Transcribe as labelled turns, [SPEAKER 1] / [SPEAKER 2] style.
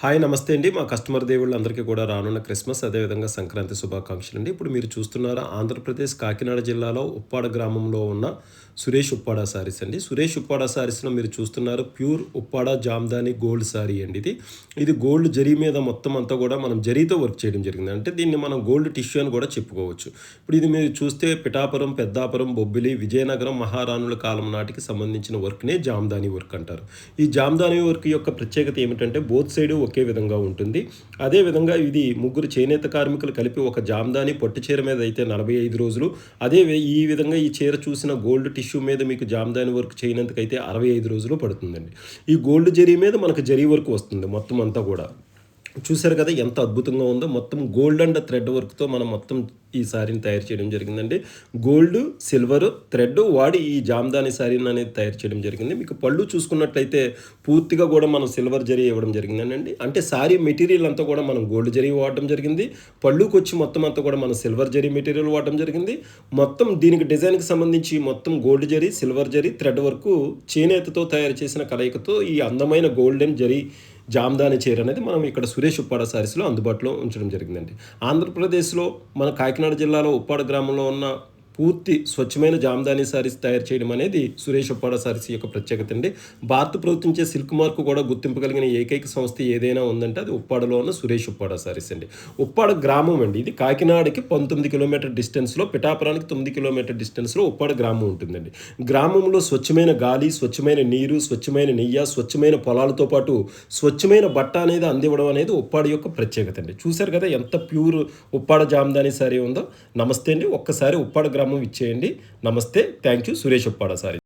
[SPEAKER 1] Hi నమస్తే అండి. మా కస్టమర్ దేవుళ్ళందరికీ కూడా రానున్న క్రిస్మస్ అదేవిధంగా సంక్రాంతి శుభాకాంక్షలండి. ఇప్పుడు మీరు చూస్తున్నారు ఆంధ్రప్రదేశ్ కాకినాడ జిల్లాలో ఉప్పాడ గ్రామంలో ఉన్న సురేష్ ఉప్పాడ సారీస్ అండి. సురేష్ ఉప్పాడ సారీస్‌లో మీరు చూస్తున్నారు pure Uppada Jamdani gold sorry అండి ఇది. ఇది గోల్డ్ జరీ మీద మొత్తం అంతా కూడా మనం జరీతో వర్క్ చేయడం జరిగింది. అంటే దీన్ని మనం గోల్డ్ టిష్యూ అని కూడా చెప్పుకోవచ్చు. ఇప్పుడు ఇది మీరు చూస్తే పిఠాపురం, పెద్దాపురం, బొబ్బిలి, విజయనగరం మహారాణుల కాలం నాటికి సంబంధించిన వర్క్‌నే జామ్దాని వర్క్ అంటారు. ఈ జామ్దాని వర్క్ యొక్క ప్రత్యేకత ఏమిటంటే బోత్ సైడ్ ఒకే విధంగా ఉంటుంది. అదేవిధంగా ఇది ముగ్గురు చేనేత కార్మికులు కలిపి ఒక జామ్దాని పట్టు చీర మీద అయితే 45 రోజులు, ఈ విధంగా ఈ చీర చూసిన గోల్డ్ టిష్యూ మీద మీకు జామ్దాని వర్క్ చేయనందుకైతే 65 రోజులు పడుతుందండి. ఈ గోల్డ్ జరీ మీద మనకు జరీ వర్క్ వస్తుంది మొత్తం అంతా కూడా. చూసారు కదా ఎంత అద్భుతంగా ఉందో. మొత్తం గోల్డ్ అండ్ థ్రెడ్ వర్క్తో మనం మొత్తం ఈ శారీని తయారు చేయడం జరిగిందండి. గోల్డ్, సిల్వర్, థ్రెడ్ వాడి ఈ జామ్దాని శారీని అనేది తయారు చేయడం జరిగింది. మీకు పళ్ళు చూసుకున్నట్లయితే పూర్తిగా కూడా మనం సిల్వర్ జరీ ఇవ్వడం జరిగిందండి. అంటే శారీ మెటీరియల్ అంతా కూడా మనం గోల్డ్ జరీ వాడడం జరిగింది. పళ్ళుకి వచ్చి మొత్తం అంతా కూడా మనం సిల్వర్ జరీ మెటీరియల్ వాడడం జరిగింది. మొత్తం దీనికి డిజైన్కి సంబంధించి మొత్తం gold zari, silver zari, thread work చేనేతతో తయారు చేసిన కలయికతో ఈ అందమైన గోల్డెన్ జరీ జామ్దాని చీర అనేది మనం ఇక్కడ సురేష్ ఉప్పాడ సారీస్లో అందుబాటులో ఉంచడం జరిగిందండి. ఆంధ్రప్రదేశ్లో మన కాకినాడ జిల్లాలో ఉప్పాడ గ్రామంలో ఉన్న పూర్తి స్వచ్ఛమైన జామ్దాని సారీస్ తయారు చేయడం అనేది సురేష్ ఉప్పాడ సారీస్ యొక్క ప్రత్యేకత అండి. భారత ప్రభుత్వించే సిల్క్ మార్క్ కూడా గుర్తింపు కలిగిన ఏకైక సంస్థ ఏదైనా ఉందంటే అది ఉప్పాడలో ఉన్న సురేష్ ఉప్పాడ సారీస్ అండి. ఉప్పాడ గ్రామం అండి ఇది. కాకినాడకి 19 కిలోమీటర్ డిస్టెన్స్లో, పిఠాపురానికి 9 కిలోమీటర్ డిస్టెన్స్లో ఉప్పాడ గ్రామం ఉంటుందండి. గ్రామంలో స్వచ్ఛమైన గాలి, స్వచ్ఛమైన నీరు, స్వచ్ఛమైన నెయ్యి, స్వచ్ఛమైన పొలాలతో పాటు స్వచ్ఛమైన బట్ట అనేది అందివ్వడం అనేది ఉప్పాడ యొక్క ప్రత్యేకత అండి. చూశారు కదా ఎంత ప్యూర్ ఉప్పాడ జామ్దాని సారీ ఉందో. నమస్తే అండి. ఒక్కసారి ఉప్పాడ గ్రామం ఇచ్చేయండి. నమస్తే, thank you. Suresh Uppada sorry.